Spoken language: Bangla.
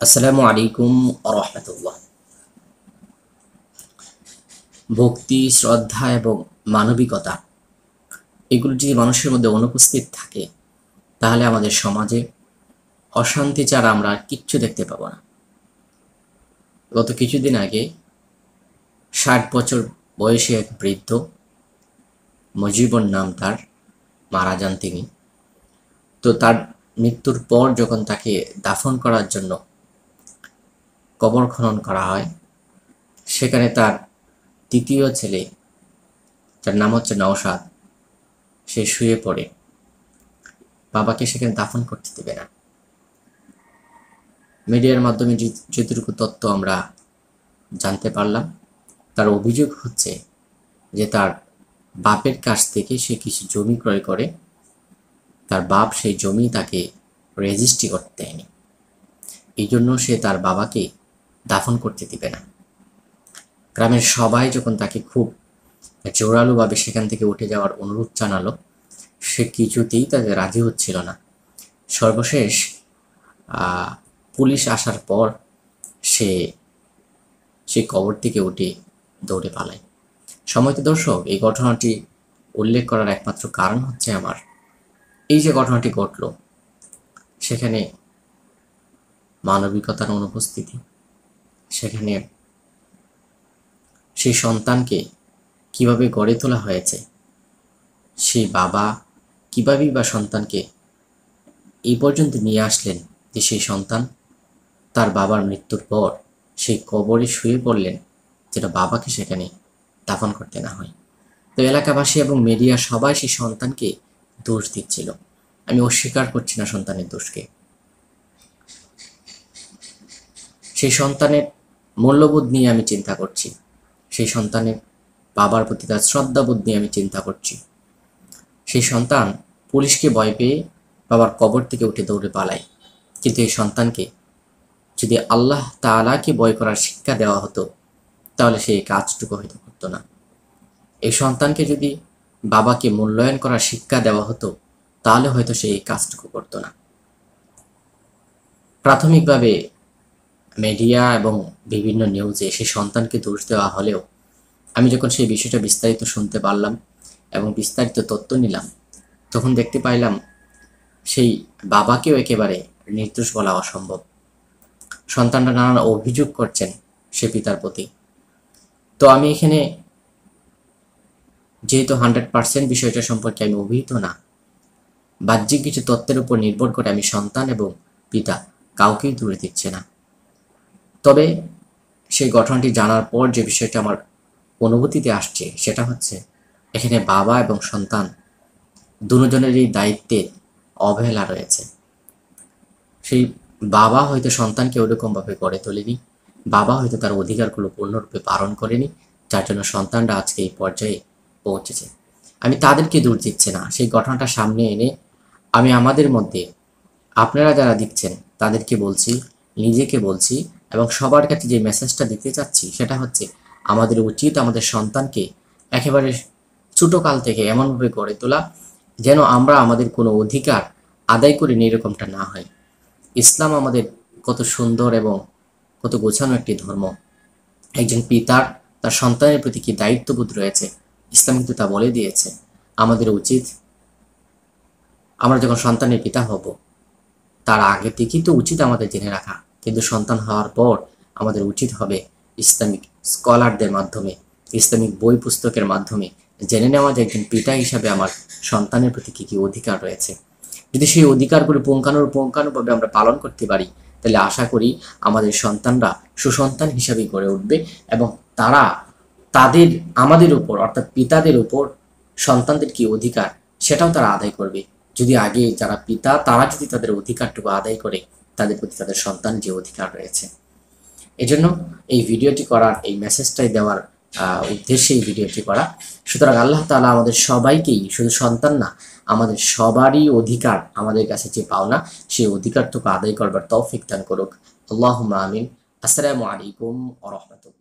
আসসালামু আলাইকুম রাহমাতুল্লাহ। ভক্তি, শ্রদ্ধা এবং মানবিকতা এগুলো যদি মানুষের মধ্যে অনুপস্থিত থাকে তাহলে আমাদের সমাজে অশান্তি ছাড়া আমরা আর কিচ্ছু দেখতে পাবো না। গত কিছুদিন আগে 60 বছর বয়সী এক বৃদ্ধ, মুজিবুর নাম তার, মারা যান তিনি। তো তার মৃত্যুর পর যখন তাকে দাফন করার জন্য কবর খনন করা হয়, সেখানে তার তৃতীয় ছেলে, যার নাম হচ্ছে নওশাদ, সে শুয়ে পড়ে। বাবাকে সেখানে দাফন করতে দেবে না। মিডিয়ার মাধ্যমে যতটুকু তথ্য আমরা জানতে পারলাম, তার অভিযোগ হচ্ছে যে তার বাপের কাছ থেকে সে কিছু জমি ক্রয় করে, তার বাপ সেই জমি তাকে রেজিস্ট্রি করতে দেয়নি, এই জন্য সে তার বাবাকে দাফন করতে দিবে না। গ্রামের সবাই যখন তাকে খুব জোরালোভাবে সেখান থেকে উঠে যাওয়ার অনুরোধ জানালো, সে কিছুতেই তাদের রাজি হচ্ছিল না। সর্বশেষ পুলিশ আসার পর সে সেই কবর থেকে উঠে দৌড়ে পালায়। সম্মানিত দর্শক, এই ঘটনাটি উল্লেখ করার একমাত্র কারণ হচ্ছে আমার এই যে ঘটনাটি ঘটল, সেখানে মানবিকতার অনুপস্থিতি, সেখানে সেই সন্তানকে কিভাবে গড়ে তোলা হয়েছে, সেই বাবা কিভাবেই বা সন্তানকে এই পর্যন্ত নিয়ে আসলেন যে সেই সন্তান তার বাবার মৃত্যুর পর সেই কবরে শুয়ে পড়লেন যেন বাবাকে সেখানে দাফন করতে না হয়। তো এলাকাবাসী এবং মিডিয়া সবাই সেই সন্তানকে দোষ দিচ্ছিল। আমি অস্বীকার করছি না সন্তানের দোষকে। সেই সন্তানের মূল্যবোধ নিয়ে আমি চিন্তা করছি, সেই সন্তানের বাবার প্রতি তার শ্রদ্ধাবোধ নিয়ে আমি চিন্তা করছি। সেই সন্তান পুলিশকে ভয় পেয়ে বাবার কবর থেকে উঠে দৌড়ে পালায়, কিন্তু এই সন্তানকে যদি আল্লাহ তাআলাকে ভয় করার শিক্ষা দেওয়া হতো তাহলে সে এই কাজটুকু হয়তো করতো না। এই সন্তানকে যদি বাবাকে মূল্যায়ন করার শিক্ষা দেওয়া হতো তাহলে হয়তো সে এই কাজটুকু করতো না। প্রাথমিকভাবে মিডিয়া এবং বিভিন্ন নিউজে সেই সন্তানকে দোষ দেওয়া হলেও আমি যখন সেই বিষয়টা বিস্তারিত শুনতে পারলাম এবং বিস্তারিত তথ্য নিলাম, তখন দেখতে পাইলাম সেই বাবাকেও একেবারে নির্দোষ বলা অসম্ভব। সন্তানরা নানান অভিযোগ করছেন সে পিতার প্রতি। তো আমি এখানে যেহেতু 100% বিষয়টা সম্পর্কে আমি অভিহিত না, বাহ্যিক কিছু তথ্যের উপর নির্ভর করে আমি সন্তান এবং পিতা কাউকেই দূরে দিচ্ছে না। তবে সেই ঘটনাটি জানার পর যে বিষয়টা আমার অনুভূতিতে আসছে সেটা হচ্ছে এখানে বাবা এবং সন্তান দুজনেরই দায়িত্বের অবহেলা রয়েছে। সেই বাবা হয়তো সন্তানকে ওরকমভাবে গড়ে তোলেনি, বাবা হয়তো তার অধিকারগুলো পূর্ণরূপে পালন করেনি, যার জন্য সন্তানরা আজকে এই পর্যায়ে পৌঁছেছে। আমি তাদেরকে দূর দিচ্ছি না, সেই ঘটনাটা সামনে এনে আমি আমাদের মধ্যে আপনারা যারা দিচ্ছেন তাদেরকে বলছি, নিজেকে বলছি এবং সবার কাছে যে মেসেজটা দিতে চাচ্ছি সেটা হচ্ছে আমাদের উচিত আমাদের সন্তানকে একেবারে ছোটকাল থেকে এমনভাবে গড়ে তোলা যেন আমরা আমাদের কোনো অধিকার আদায় করিনি, এরকমটা না হয়। ইসলাম আমাদের কত সুন্দর এবং কত গোছানো একটি ধর্ম। একজন পিতার তার সন্তানের প্রতি কি দায়িত্ববোধ রয়েছে ইসলাম কিন্তু তা বলে দিয়েছে। আমাদের উচিত আমরা যখন সন্তানের পিতা হব তার আগে থেকেই তো উচিত আমাদের জেনে রাখা, কিন্তু সন্তান হওয়ার পর আমাদের উচিত হবে ইসলামিক স্কলারদের মাধ্যমে, ইসলামিক বই পুস্তকের মাধ্যমে জেনে নেওয়া যে একজন পিতা হিসাবে আমার সন্তানের প্রতি কী কী অধিকার রয়েছে। যদি সেই অধিকারগুলো পুঙ্খানুপুঙ্খানুভাবে আমরা পালন করতে পারি তাহলে আশা করি আমাদের সন্তানরা সুসন্তান হিসাবেই গড়ে উঠবে এবং তারা তাদের আমাদের উপর অর্থাৎ পিতাদের উপর সন্তানদের কি অধিকার সেটাও তারা আদায় করবে। যদি আগে যারা পিতা তারা যদি তাদের অধিকারটুকু আদায় করে তাদের প্রতি তাদের সন্তান যে অধিকার রয়েছে। এজন্য এই ভিডিওটি করার, এই মেসেজটাই দেওয়ার উদ্দেশ্যে এই ভিডিওটি করা। সুতরাং আল্লাহ তাআলা আমাদের সবাইকেই, শুধু সন্তান না, আমাদের সবারই অধিকার, আমাদের কাছে যে পাওনা সেই অধিকারটুকু আদায় করবার তৌফিক দান করুক। আল্লাহুম্মা আমিন। আসসালামু আলাইকুম ওয়া রাহমাতুল্লাহ।